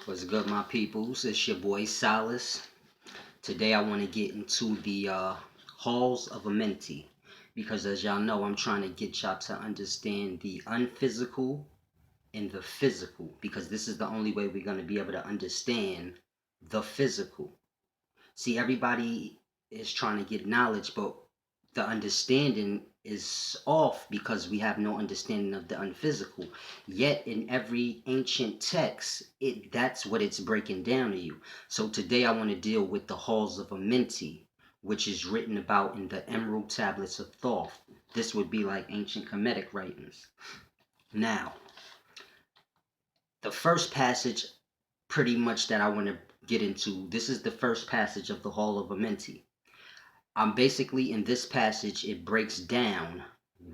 What's good, my peoples? It's your boy Solace. Today I want to get into the halls of Amenti because, as y'all know, I'm trying to get y'all to understand the unphysical and the physical because this is the only way we're going to be able to understand the physical. See, everybody is trying to get knowledge, but the understanding is off because we have no understanding of the unphysical. Yet in every ancient text, that's what it's breaking down to you. So today I want to deal with the halls of Amenti, which is written about in the emerald tablets of Thoth. This would be like ancient Kemetic writings. Now, the first passage pretty much that I want to get into, this is the first passage of the Hall of Amenti. Basically in this passage, it breaks down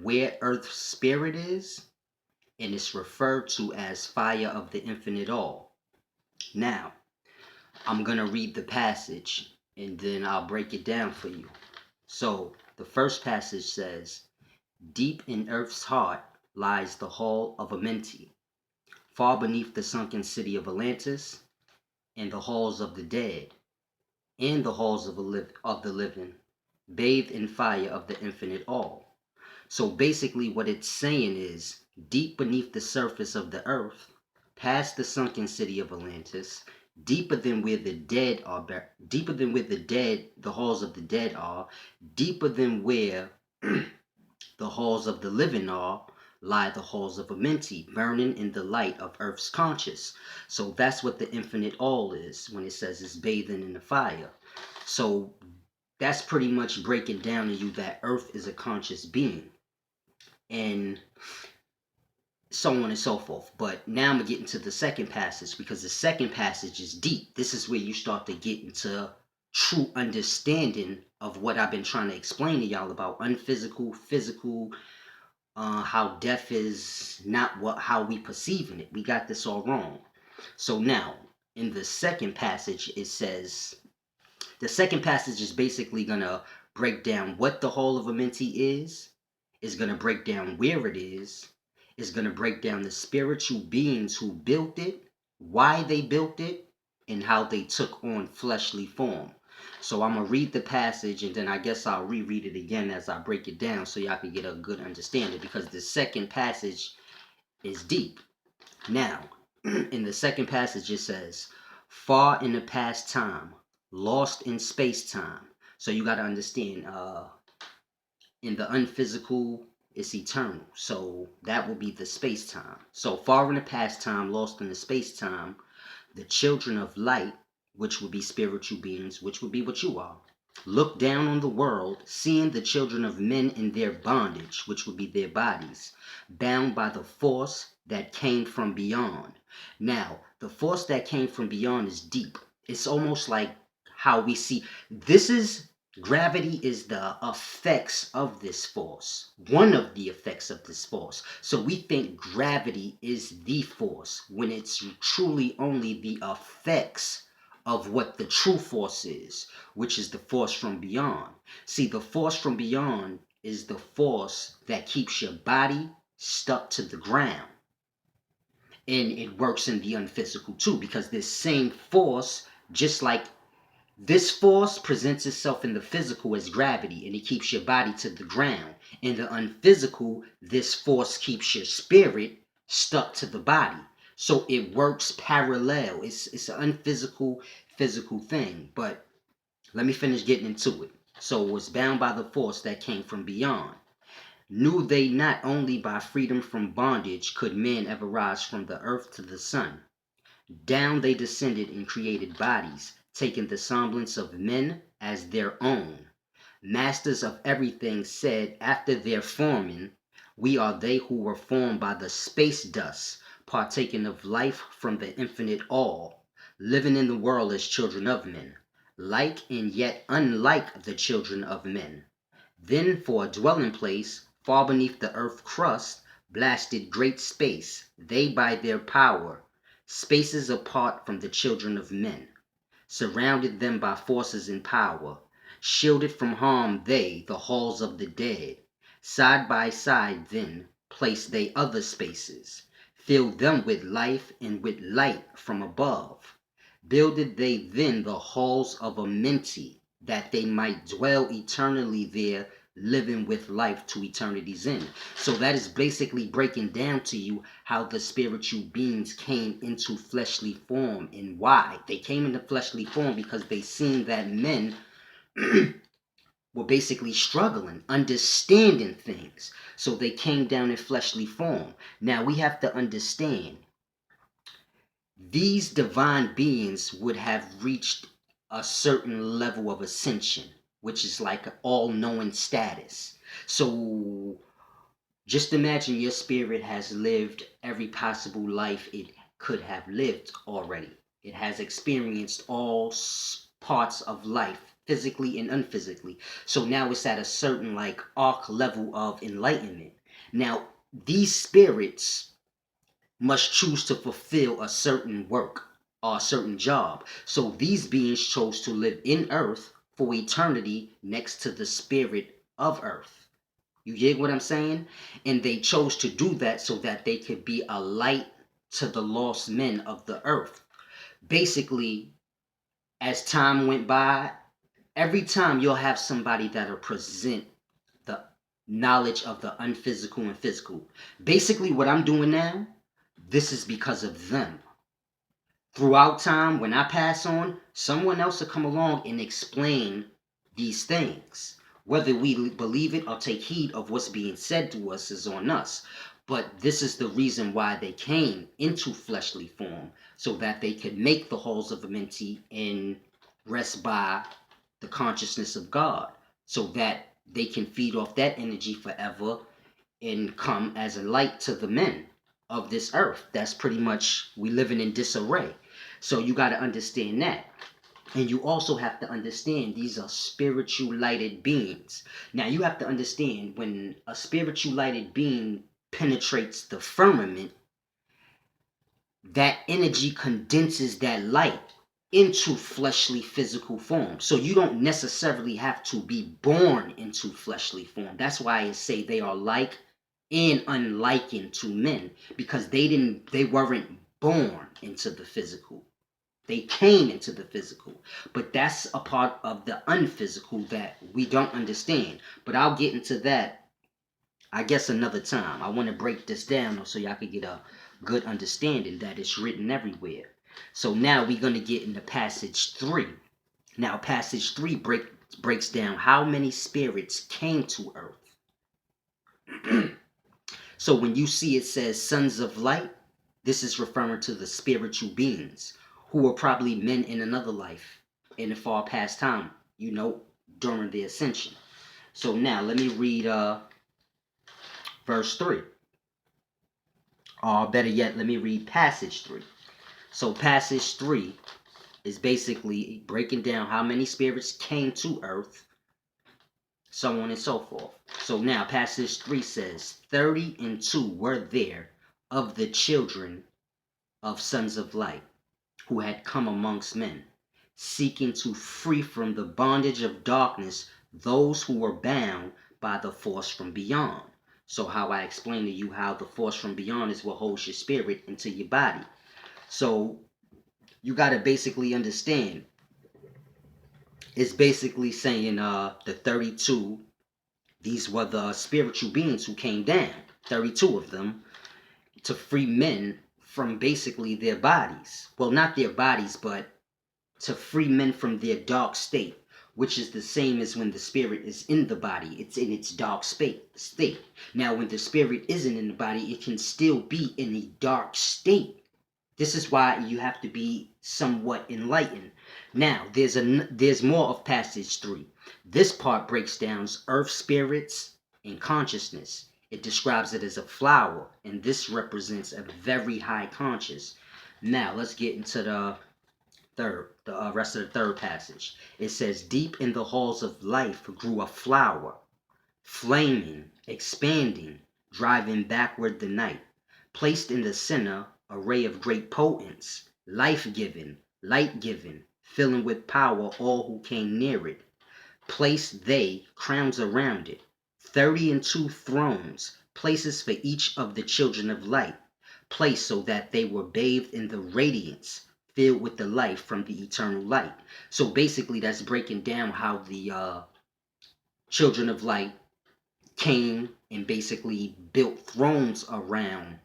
where Earth's spirit is, and it's referred to as fire of the infinite all. Now, I'm going to read the passage and then I'll break it down for you. So, the first passage says, "Deep in Earth's heart lies the Hall of Amenti, far beneath the sunken city of Atlantis, and the halls of the dead, and the halls of the living, bathed in fire of the infinite all." So basically what it's saying is, deep beneath the surface of the earth, past the sunken city of Atlantis, deeper than where the dead are, deeper than where the halls of the dead are, deeper than where the halls of the living are, lie the halls of Amenti, burning in the light of Earth's conscious. So that's what the infinite all is when it says it's bathing in the fire. So that's pretty much breaking down to you that Earth is a conscious being. And so on and so forth. But now I'm going to get into the second passage because the second passage is deep. This is where you start to get into true understanding of what I've been trying to explain to y'all about unphysical, physical, how death is not how we perceiving it. We got this all wrong. So now, in the second passage, it says, the second passage is basically going to break down what the Hall of Amenti is going to break down where it is going to break down the spiritual beings who built it, why they built it, and how they took on fleshly form. So I'm going to read the passage and then I guess I'll reread it again as I break it down so y'all can get a good understanding because the second passage is deep. Now, in the second passage it says, "Far in the past time, lost in space-time." So you got to understand, in the unphysical, it's eternal. So that will be the space-time. So far in the past time, lost in the space-time, the children of light, which would be spiritual beings, which would be what you are, look down on the world, seeing the children of men in their bondage, which would be their bodies, bound by the force that came from beyond. Now, the force that came from beyond is deep. It's almost like how we see this is gravity is the effects of this force, one of the effects of this force. So we think gravity is the force when it's truly only the effects of what the true force is, which is the force from beyond. See, the force from beyond is the force that keeps your body stuck to the ground. And it works in the unphysical too, because this same force, just like this force presents itself in the physical as gravity, and it keeps your body to the ground. In the unphysical, this force keeps your spirit stuck to the body. So it works parallel. It's an unphysical, physical thing. But let me finish getting into it. So it was bound by the force that came from beyond. Knew they not only by freedom from bondage could men ever rise from the earth to the sun. Down they descended and created bodies, taking the semblance of men as their own. Masters of everything said after their forming, we are they who were formed by the space dust, partaking of life from the infinite all, living in the world as children of men, like and yet unlike the children of men. Then for a dwelling place, far beneath the earth crust, blasted great space, they by their power, spaces apart from the children of men, surrounded them by forces and power, shielded from harm they, the halls of the dead, side by side then, placed they other spaces, filled them with life and with light from above. Builded they then the halls of Amenti, that they might dwell eternally there, living with life to eternity's end. So that is basically breaking down to you how the spiritual beings came into fleshly form and why. They came into fleshly form because they seen that men were basically struggling, understanding things. So they came down in fleshly form. Now we have to understand these divine beings would have reached a certain level of ascension, which is like an all-knowing status. So just imagine your spirit has lived every possible life it could have lived already. It has experienced all parts of life, physically and unphysically. So now it's at a certain like arc level of enlightenment. Now, these spirits must choose to fulfill a certain work or a certain job. So these beings chose to live in earth for eternity next to the spirit of earth. You get what I'm saying? And they chose to do that so that they could be a light to the lost men of the earth. Basically, as time went by, every time you'll have somebody that'll present the knowledge of the unphysical and physical. Basically, what I'm doing now, this is because of them. Throughout time, when I pass on, someone else will come along and explain these things. Whether we believe it or take heed of what's being said to us is on us. But this is the reason why they came into fleshly form, so that they could make the halls of Amenti and rest by the consciousness of God, so that they can feed off that energy forever and come as a light to the men of this earth. That's pretty much, we living in disarray. So you got to understand that. And you also have to understand these are spiritual lighted beings. Now you have to understand when a spiritual lighted being penetrates the firmament, that energy condenses that light into fleshly physical form. So you don't necessarily have to be born into fleshly form. That's why I say they are like and unlikened to men, because they weren't born into the physical. They came into the physical. But that's a part of the unphysical that we don't understand. But I'll get into that, I guess, another time. I want to break this down so y'all can get a good understanding that it's written everywhere. So now we're going to get into passage 3. Now passage 3 breaks down how many spirits came to earth. So when you see it says sons of light, this is referring to the spiritual beings who were probably men in another life in the far past time, during the ascension. So now let me read verse 3. Or better yet, let me read passage 3. So passage 3 is basically breaking down how many spirits came to earth, so on and so forth. So now passage 3 says, 32 were there of the children of sons of light, who had come amongst men, seeking to free from the bondage of darkness those who were bound by the force from beyond. So how I explained to you how the force from beyond is what holds your spirit into your body. So you got to basically understand, it's basically saying the 32, these were the spiritual beings who came down, 32 of them, to free men from basically their bodies. Well, not their bodies, but to free men from their dark state, which is the same as when the spirit is in the body. It's in its dark state. Now, when the spirit isn't in the body, it can still be in a dark state. This is why you have to be somewhat enlightened. Now, there's more of passage 3. This part breaks down earth spirits and consciousness. It describes it as a flower, and this represents a very high conscious. Now, let's get into the rest of the third passage. It says, deep in the halls of life grew a flower, flaming, expanding, driving backward the night. Placed in the center, a ray of great potence, life-giving, light-giving, filling with power all who came near it. Placed they crowns around it, 32 thrones, places for each of the children of light. place so that they were bathed in the radiance filled with the life from the eternal light. So basically, that's breaking down how the children of light came and basically built thrones around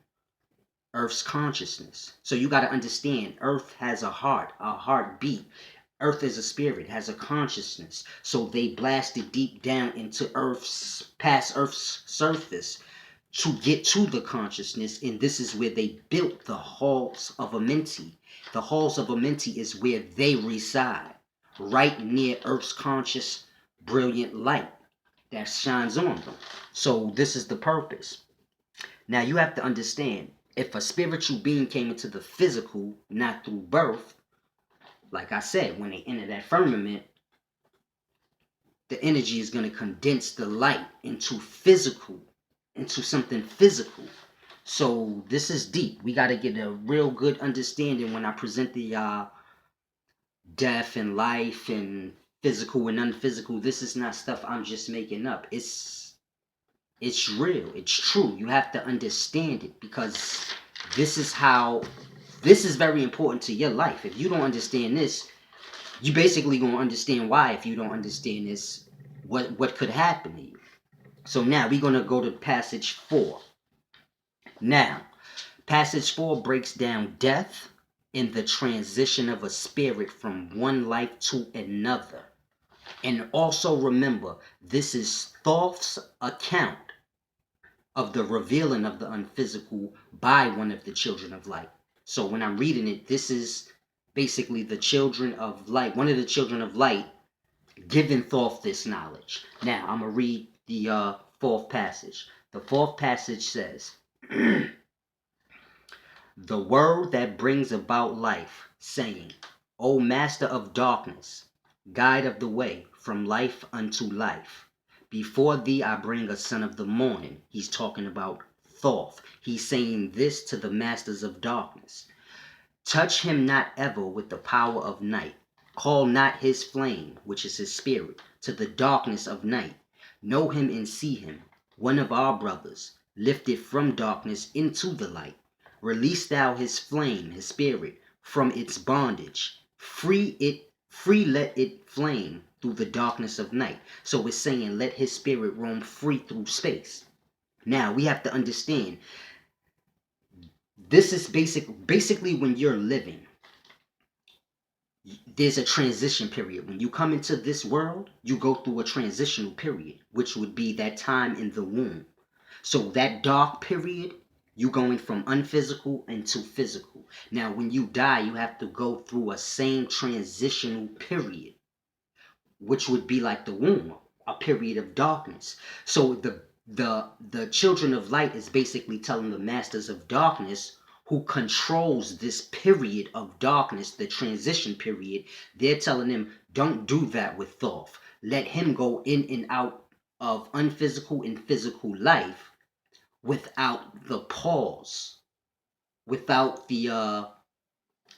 Earth's consciousness. So you got to understand, Earth has a heart, a heartbeat. Earth is a spirit, has a consciousness. So they blasted deep down into past Earth's surface to get to the consciousness, and this is where they built the halls of Amenti. The halls of Amenti is where they reside, right near Earth's conscious, brilliant light that shines on them. So this is the purpose. Now you have to understand, if a spiritual being came into the physical, not through birth, like I said, when they enter that firmament, the energy is going to condense the light into something physical. So this is deep. We got to get a real good understanding when I present the death and life and physical and unphysical. This is not stuff I'm just making up. It's real. It's true. You have to understand it, because this is very important to your life. If you don't understand this, you basically gonna understand why. If you don't understand this, what could happen to you. So now we're gonna go to passage 4. Now, passage 4 breaks down death and the transition of a spirit from one life to another. And also remember, this is Thoth's account of the revealing of the unphysical by one of the children of light. So when I'm reading it, this is basically the children of light, one of the children of light giving Thoth this knowledge. Now I'm going to read the fourth passage. The fourth passage says, the word that brings about life, saying, O Master of darkness, guide of the way from life unto life. Before thee I bring a son of the morning. He's talking about Thoth. He's saying this to the masters of darkness. Touch him not ever with the power of night. Call not his flame, which is his spirit, to the darkness of night. Know him and see him, one of our brothers, lifted from darkness into the light. Release thou his flame, his spirit, from its bondage. Free let it flame through the darkness of night. So it's saying let his spirit roam free through space. Now we have to understand, this is basically when you're living, there's a transition period. When you come into this world, you go through a transitional period, which would be that time in the womb. So that dark period, you going from unphysical into physical. Now when you die, you have to go through a same transitional period, which would be like the womb, a period of darkness. So the children of light is basically telling the masters of darkness, who controls this period of darkness, the transition period, they're telling them, don't do that with Thoth. Let him go in and out of unphysical and physical life without the pause, without the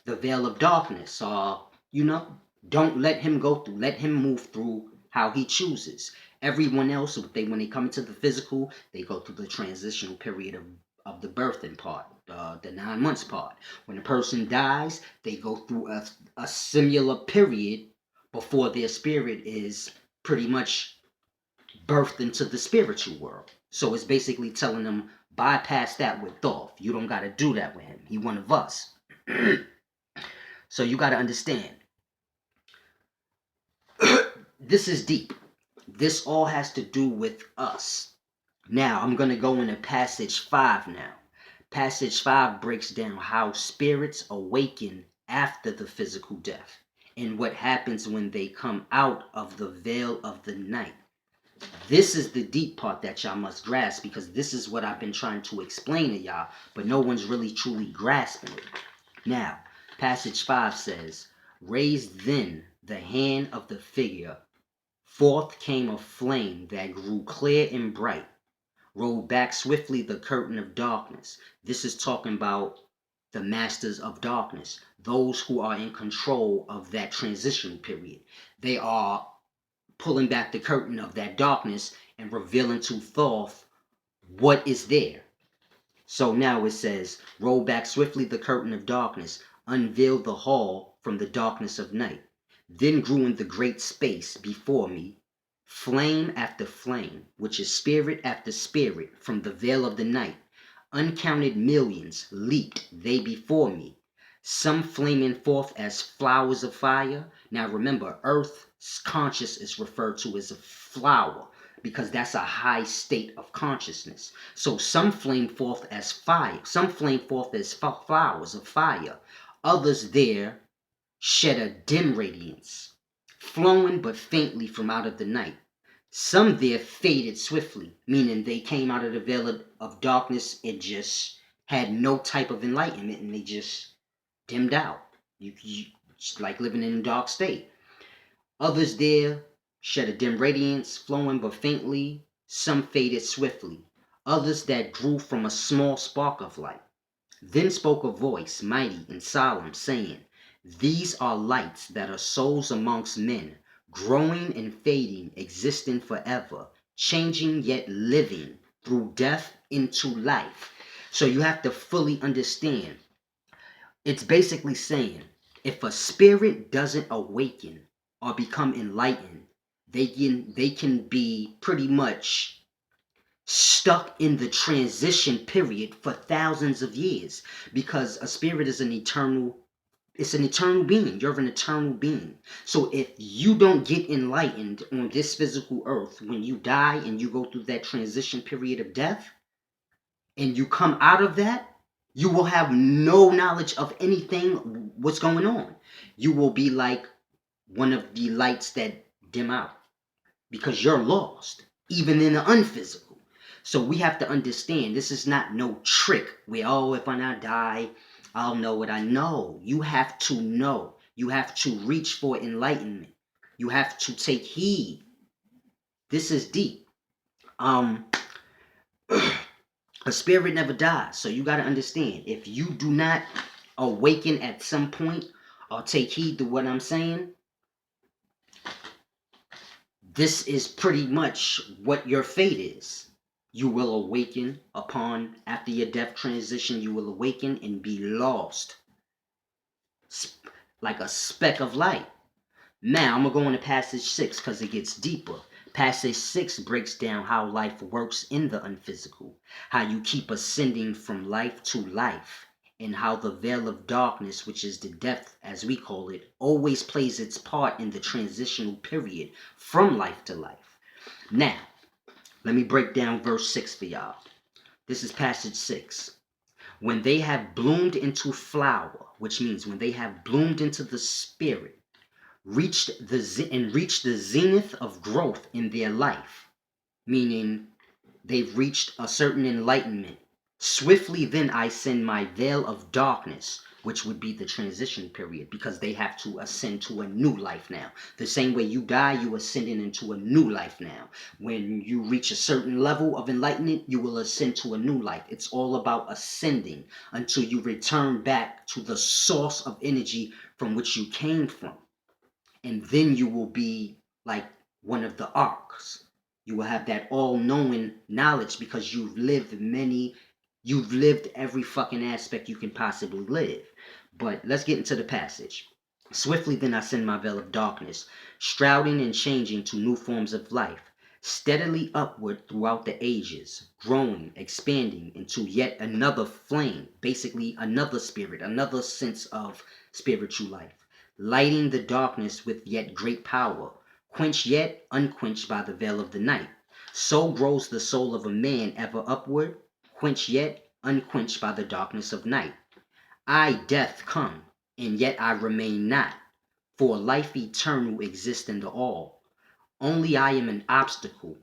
veil of darkness. Don't let him go through. Let him move through how he chooses. Everyone else, when they come into the physical, they go through the transitional period of the birthing part, the 9 months part. When a person dies, they go through a similar period before their spirit is pretty much birthed into the spiritual world. So it's basically telling them, bypass that with Thoth. You don't got to do that with him. He one of us. So you got to understand, this is deep. This all has to do with us. Now, I'm going to go into passage 5 now. Passage 5 breaks down how spirits awaken after the physical death and what happens when they come out of the veil of the night. This is the deep part that y'all must grasp, because this is what I've been trying to explain to y'all, but no one's really truly grasping it. Now, passage 5 says, raise then the hand of the figure. Forth came a flame that grew clear and bright. Rolled back swiftly the curtain of darkness. This is talking about the masters of darkness, those who are in control of that transition period. They are pulling back the curtain of that darkness and revealing to Thoth what is there. So now it says, roll back swiftly the curtain of darkness, unveil the hall from the darkness of night. Then grew in the great space before me flame after flame, which is spirit after spirit from the veil of the night. Uncounted millions leaped they before me, some flaming forth as flowers of fire. Now remember, Earth's conscious is referred to as a flower because that's a high state of consciousness. So some flame forth as fire, some flame forth as flowers of fire. Others there shed a dim radiance, flowing but faintly from out of the night. Some there faded swiftly, meaning they came out of the veil of darkness and just had no type of enlightenment and they just dimmed out. It's like living in a dark state. Others there shed a dim radiance, flowing but faintly. Some faded swiftly. Others that grew from a small spark of light. Then spoke a voice, mighty and solemn, saying, these are lights that are souls amongst men, growing and fading, existing forever, changing yet living through death into life. So you have to fully understand. It's basically saying if a spirit doesn't awaken or become enlightened, they can be pretty much stuck in the transition period for thousands of years because a spirit is an eternal being. You're an eternal being. So if you don't get enlightened on this physical earth, when you die and you go through that transition period of death, and you come out of that, you will have no knowledge of anything what's going on. You will be like one of the lights that dim out because you're lost, even in the unphysical. So we have to understand this is not no trick where, oh, if I not die, I'll know what I know. You have to know. You have to reach for enlightenment. You have to take heed. This is deep. A spirit never dies. So you got to understand, if you do not awaken at some point or take heed to what I'm saying, this is pretty much what your fate is. You will awaken after your death transition, you will awaken and be lost. Like a speck of light. Now, I'm going to go into passage 6 because it gets deeper. Passage 6 breaks down how life works in the unphysical, how you keep ascending from life to life, and how the veil of darkness, which is the death as we call it, always plays its part in the transitional period from life to life. Now, let me break down verse 6 for y'all. This is passage 6. When they have bloomed into flower, which means when they have bloomed into the spirit, reached the zenith of growth in their life, meaning they've reached a certain enlightenment. Swiftly then I send my veil of darkness, which would be the transition period, because they have to ascend to a new life now. The same way you die, you ascending into a new life now. When you reach a certain level of enlightenment, you will ascend to a new life. It's all about ascending until you return back to the source of energy from which you came from. And then you will be like one of the arcs. You will have that all-knowing knowledge because you've lived every fucking aspect you can possibly live. But let's get into the passage. Swiftly then I send my veil of darkness, shrouding and changing to new forms of life, steadily upward throughout the ages, growing, expanding into yet another flame, basically another spirit, another sense of spiritual life, lighting the darkness with yet great power, quenched yet unquenched by the veil of the night. So grows the soul of a man ever upward, quenched yet unquenched by the darkness of night. I, death, come, and yet I remain not, for life eternal exists in the all. Only I am an obstacle,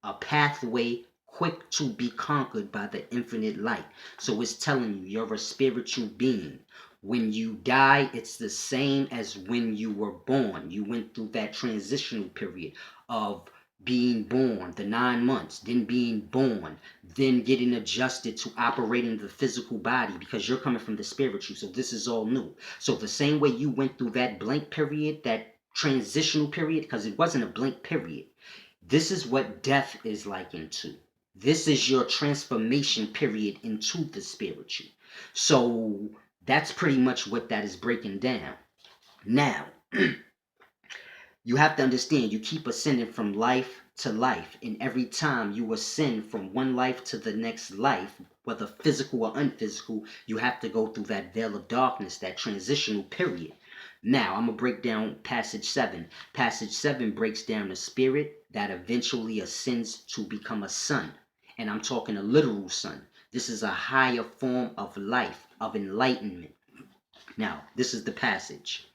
a pathway quick to be conquered by the infinite light. So it's telling you you're a spiritual being. When you die, it's the same as when you were born. You went through that transitional period of being born, the 9 months, then being born, then getting adjusted to operating the physical body because you're coming from the spiritual. So this is all new. So the same way you went through that blank period, that transitional period, because it wasn't a blank period. This is what death is likened to. This is your transformation period into the spiritual. So that's pretty much what that is breaking down. Now, you have to understand you keep ascending from life to life, and every time you ascend from one life to the next life, whether physical or unphysical, you have to go through that veil of darkness, that transitional period. Now, I'm going to break down passage 7. Passage 7 breaks down the spirit that eventually ascends to become a son. And I'm talking a literal son. This is a higher form of life, of enlightenment. Now, this is the passage.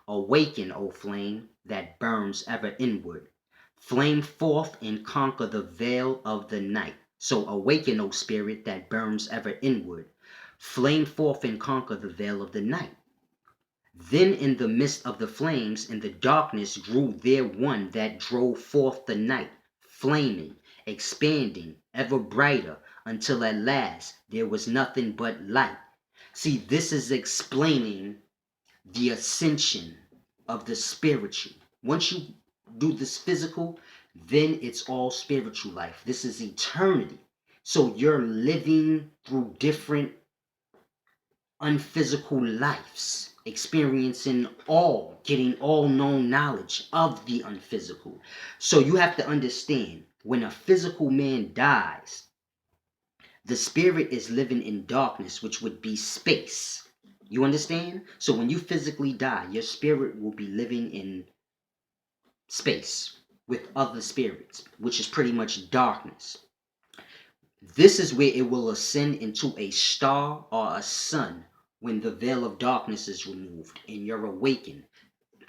Awaken, O flame, that burns ever inward. Flame forth and conquer the veil of the night. So awaken, O spirit, that burns ever inward. Flame forth and conquer the veil of the night. Then in the midst of the flames, in the darkness, grew there one that drove forth the night, flaming, expanding, ever brighter, until at last there was nothing but light. See, this is explaining the ascension of the spiritual. Once you do this physical, then it's all spiritual life. This is eternity. So you're living through different unphysical lives, experiencing all, getting all known knowledge of the unphysical. So you have to understand when a physical man dies, the spirit is living in darkness, which would be space. You understand? So when you physically die, your spirit will be living in space with other spirits, which is pretty much darkness. This is where it will ascend into a star or a sun when the veil of darkness is removed and you're awakened.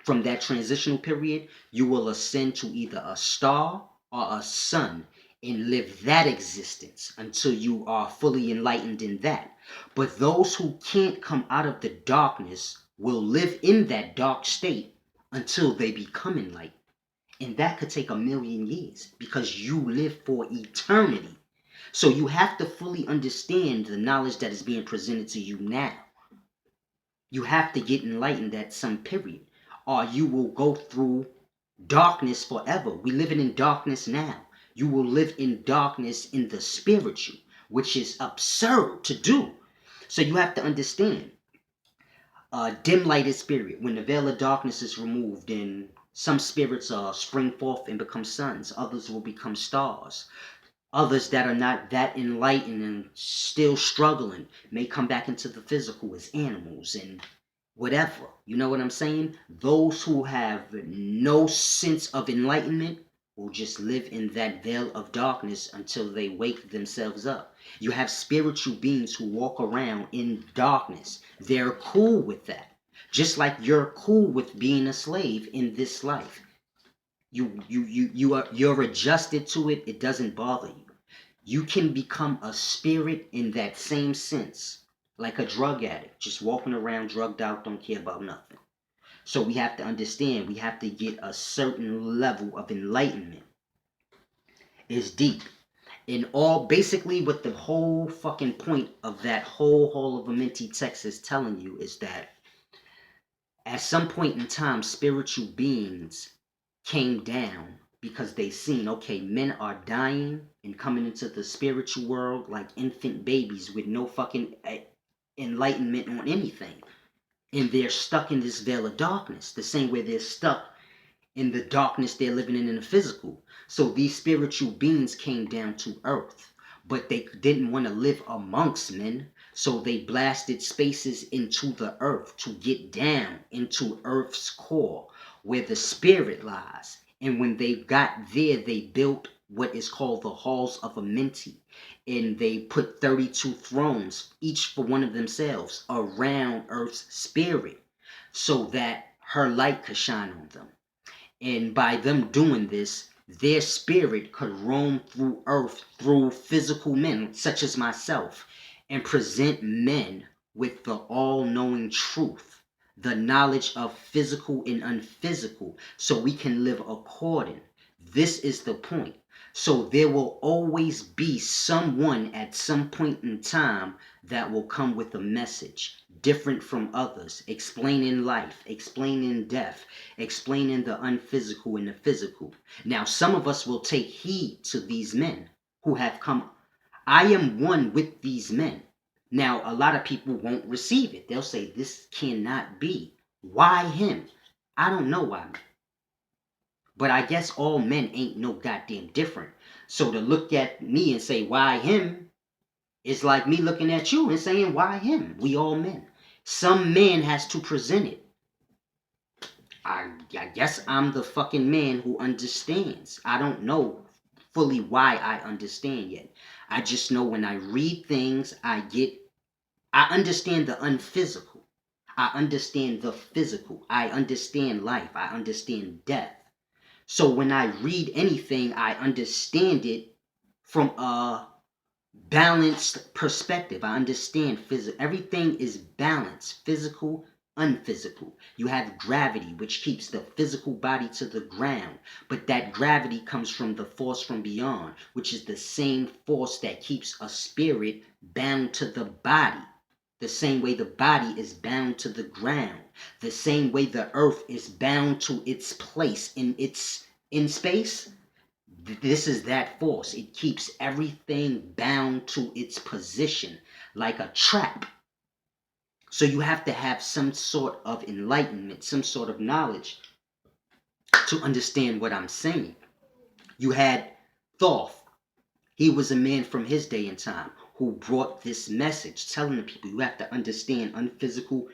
From that transitional period, you will ascend to either a star or a sun and live that existence until you are fully enlightened in that. But those who can't come out of the darkness will live in that dark state until they become enlightened. And that could take 1,000,000 years because you live for eternity. So you have to fully understand the knowledge that is being presented to you now. You have to get enlightened at some period, or you will go through darkness forever. We're living in darkness now. You will live in darkness in the spiritual, which is absurd to do. So you have to understand, dim lighted spirit, when the veil of darkness is removed, and some spirits spring forth and become suns, others will become stars. Others that are not that enlightened and still struggling may come back into the physical as animals and whatever. You know what I'm saying? Those who have no sense of enlightenment will just live in that veil of darkness until they wake themselves up. You have spiritual beings who walk around in darkness. They're cool with that. Just like you're cool with being a slave in this life. You're adjusted to it. It doesn't bother you. You can become a spirit in that same sense, like a drug addict, just walking around drugged out, don't care about nothing. So we have to understand, we have to get a certain level of enlightenment. It's deep. And all basically what the whole fucking point of that whole Hall of Amenti text is telling you is that at some point in time, spiritual beings came down because they seen, okay, men are dying and coming into the spiritual world like infant babies with no fucking enlightenment on anything. And they're stuck in this veil of darkness, the same way they're stuck in the darkness they're living in the physical. So these spiritual beings came down to earth, but they didn't want to live amongst men. So they blasted spaces into the earth to get down into earth's core where the spirit lies. And when they got there, they built what is called the halls of Amenti. And they put 32 thrones, each for one of themselves, around earth's spirit so that her light could shine on them. And by them doing this, their spirit could roam through earth through physical men, such as myself, and present men with the all-knowing truth, the knowledge of physical and unphysical, so we can live according. This is the point. So there will always be someone at some point in time that will come with a message different from others, explaining life, explaining death, explaining the unphysical and the physical. Now, some of us will take heed to these men who have come. I am one with these men. Now, a lot of people won't receive it. They'll say, this cannot be. Why him? I don't know why. But I guess all men ain't no goddamn different. So to look at me and say, why him? Is like me looking at you and saying, why him? We all men. Some man has to present it. I guess I'm the fucking man who understands. I don't know fully why I understand yet. I just know when I read things, I understand the unphysical. I understand the physical. I understand life. I understand death. So when I read anything, I understand it from a balanced perspective. I understand everything is balanced, physical, unphysical. You have gravity, which keeps the physical body to the ground, but that gravity comes from the force from beyond, which is the same force that keeps a spirit bound to the body. The same way the body is bound to the ground, the same way the earth is bound to its place in space. This is that force. It keeps everything bound to its position like a trap. So you have to have some sort of enlightenment, some sort of knowledge to understand what I'm saying. You had Thoth. He was a man from his day and time who brought this message, telling the people you have to understand unphysical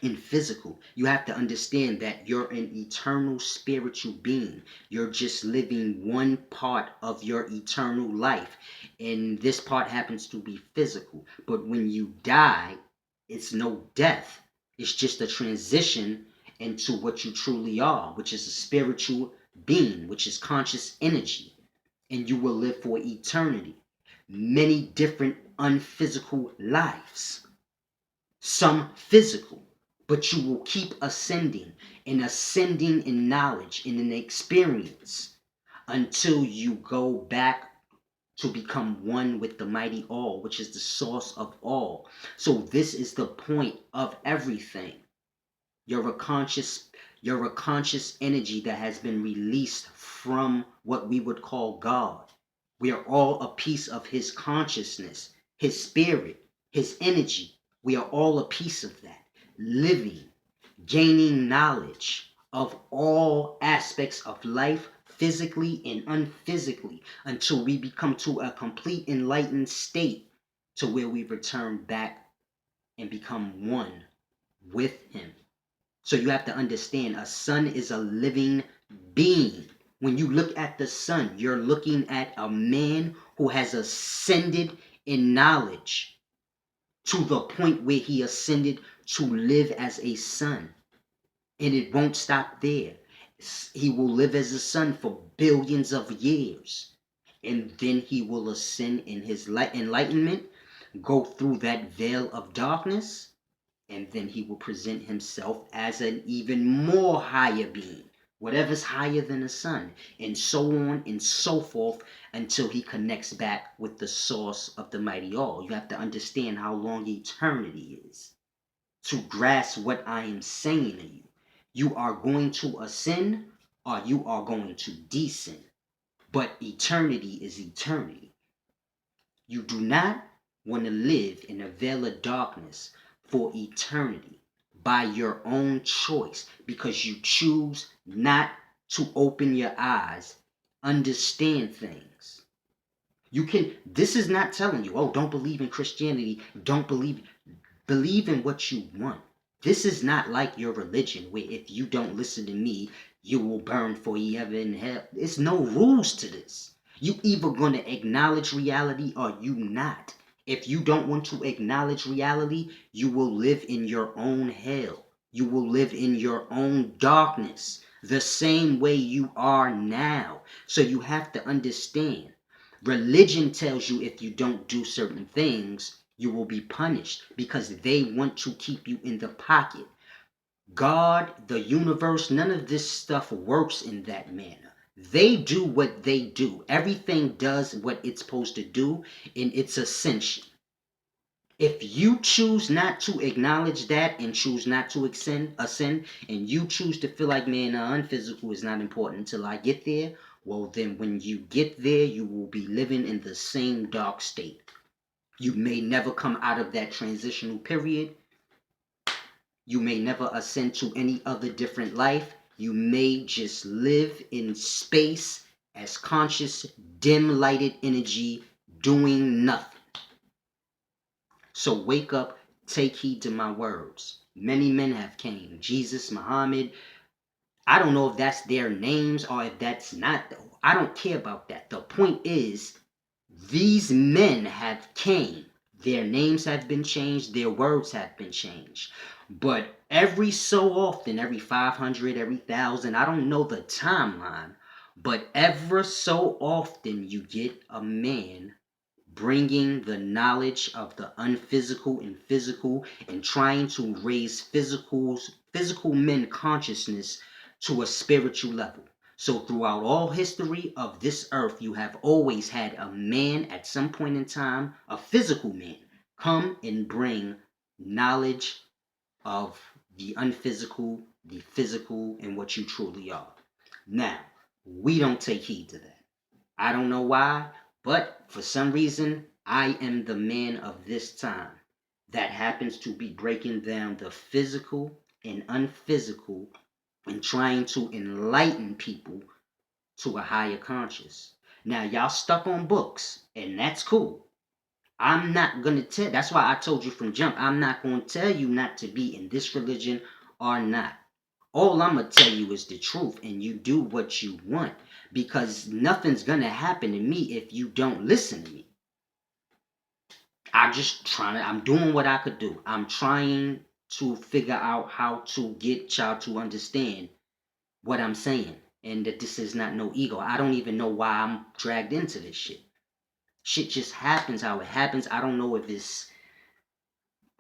and physical. You have to understand that you're an eternal spiritual being. You're just living one part of your eternal life. And this part happens to be physical. But when you die, it's no death. It's just a transition into what you truly are, which is a spiritual being, which is conscious energy. And you will live for eternity. Many different unphysical lives. Some physical. But you will keep ascending in knowledge, in an experience, until you go back to become one with the mighty all, which is the source of all. So this is the point of everything. You're a conscious energy that has been released from what we would call God. We are all a piece of his consciousness, his spirit, his energy. We are all a piece of that. Living, gaining knowledge of all aspects of life, physically and unphysically, until we become to a complete enlightened state to where we return back and become one with him. So you have to understand, a sun is a living being. When you look at the sun, you're looking at a man who has ascended in knowledge to the point where he ascended to live as a sun. And it won't stop there. He will live as a sun for billions of years. And then he will ascend in his enlightenment, go through that veil of darkness, and then he will present himself as an even more higher being, whatever's higher than the sun, and so on and so forth until he connects back with the source of the mighty all. You have to understand how long eternity is to grasp what I am saying to you. You are going to ascend or you are going to descend. But eternity is eternity. You do not want to live in a veil of darkness for eternity by your own choice because you choose not to open your eyes, understand things. This is not telling you, oh, don't believe in Christianity, don't believe in what you want. This is not like your religion where if you don't listen to me, you will burn forever in hell. There's no rules to this. You either going to acknowledge reality or you not. If you don't want to acknowledge reality, you will live in your own hell. You will live in your own darkness, the same way you are now. So you have to understand. Religion tells you if you don't do certain things, you will be punished because they want to keep you in the pocket. God, the universe, none of this stuff works in that manner. They do what they do. Everything does what it's supposed to do in its ascension. If you choose not to acknowledge that and choose not to ascend, and you choose to feel like, man, unphysical is not important until I get there, Well, then when you get there, you will be living in the same dark state. You may never come out of that transitional period. You may never ascend to any other different life. You may just live in space as conscious, dim lighted energy doing nothing. So wake up, take heed to my words. Many men have came. Jesus, Muhammad. I don't know if that's their names or if that's not. I don't care about that. The point is, these men have came. Their names have been changed. Their words have been changed. But every so often, every 500, every 1,000, I don't know the timeline, but ever so often you get a man bringing the knowledge of the unphysical and physical and trying to raise physical men consciousness to a spiritual level. So throughout all history of this earth, you have always had a man at some point in time, a physical man, come and bring knowledge of the unphysical, the physical, and what you truly are. Now, we don't take heed to that. I don't know why, but for some reason, I am the man of this time that happens to be breaking down the physical and unphysical and trying to enlighten people to a higher conscious. Now, y'all stuck on books, and that's cool. I'm not going to tell, that's why I told you from jump, I'm not going to tell you not to be in this religion or not. All I'm going to tell you is the truth, and you do what you want, because nothing's going to happen to me if you don't listen to me. I'm doing what I could do. I'm trying to figure out how to get y'all to understand what I'm saying, and that this is not no ego. I don't even know why I'm dragged into this shit. Shit just happens how it happens. I don't know if it's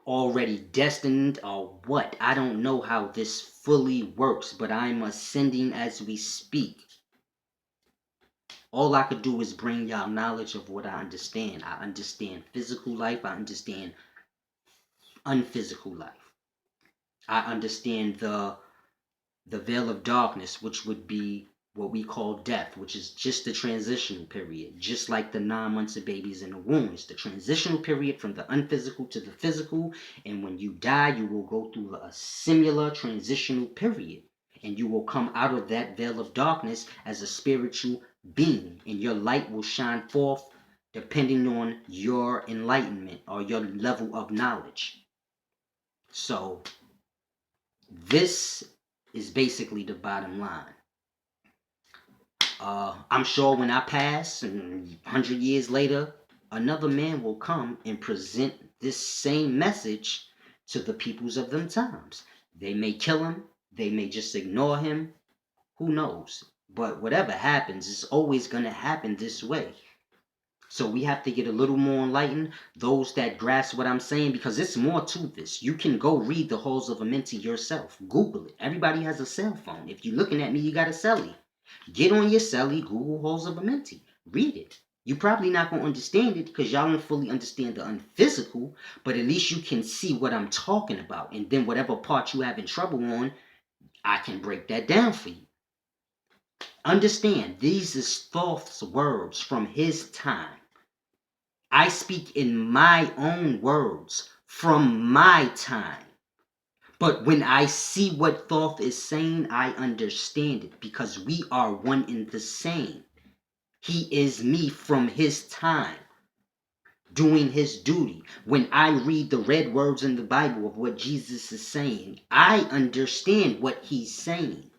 already destined or what. I don't know how this fully works, but I'm ascending as we speak. All I could do is bring y'all knowledge of what I understand. I understand physical life. I understand unphysical life. I understand the veil of darkness, which would be what we call death, which is just the transitional period, just like the 9 months of babies in the womb. It's the transitional period from the unphysical to the physical, and when you die, you will go through a similar transitional period, and you will come out of that veil of darkness as a spiritual being, and your light will shine forth depending on your enlightenment or your level of knowledge. So, this is basically the bottom line. I'm sure when I pass, and 100 years later, another man will come and present this same message to the peoples of them times. They may kill him, they may just ignore him, who knows? But whatever happens, it's always going to happen this way. So we have to get a little more enlightened, those that grasp what I'm saying, because it's more to this. You can go read the Halls of Amenti yourself. Google it. Everybody has a cell phone. If you're looking at me, you got a celly. Get on your celly, Google Halls of Amenti. Read it. You're probably not going to understand it because y'all don't fully understand the unphysical, but at least you can see what I'm talking about. And then whatever part you having trouble on, I can break that down for you. Understand, these is Thoth's words from his time. I speak in my own words from my time. But when I see what Thoth is saying, I understand it because we are one in the same. He is me from his time, doing his duty. When I read the red words in the Bible of what Jesus is saying, I understand what he's saying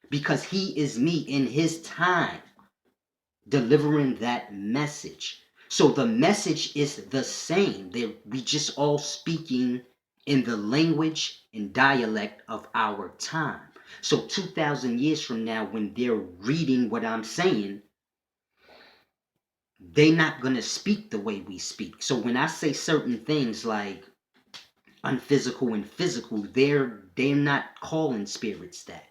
because he is me in his time, delivering that message. So the message is the same. We just all speaking in the language and dialect of our time. So 2,000 years from now, when they're reading what I'm saying, they're not going to speak the way we speak. So when I say certain things like unphysical and physical, they're not calling spirits that.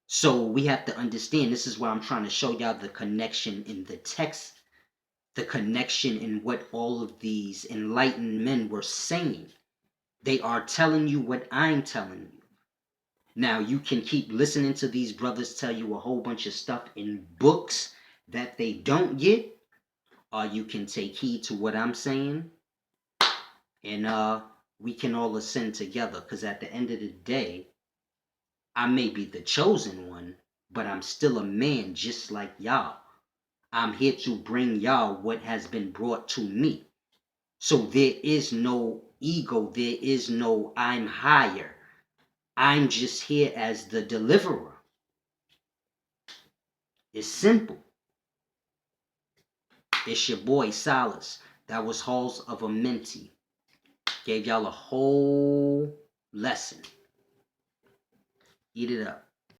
So we have to understand, this is where I'm trying to show y'all the connection in the text, the connection in what all of these enlightened men were saying. They are telling you what I'm telling you. Now, you can keep listening to these brothers tell you a whole bunch of stuff in books that they don't get, or you can take heed to what I'm saying, and we can all ascend together. Because at the end of the day, I may be the chosen one, but I'm still a man just like y'all. I'm here to bring y'all what has been brought to me. So there is no ego, there is no I'm higher. I'm just here as the deliverer. It's simple. It's your boy Solace. That was Halls of Amenti. Gave y'all a whole lesson. Eat it up.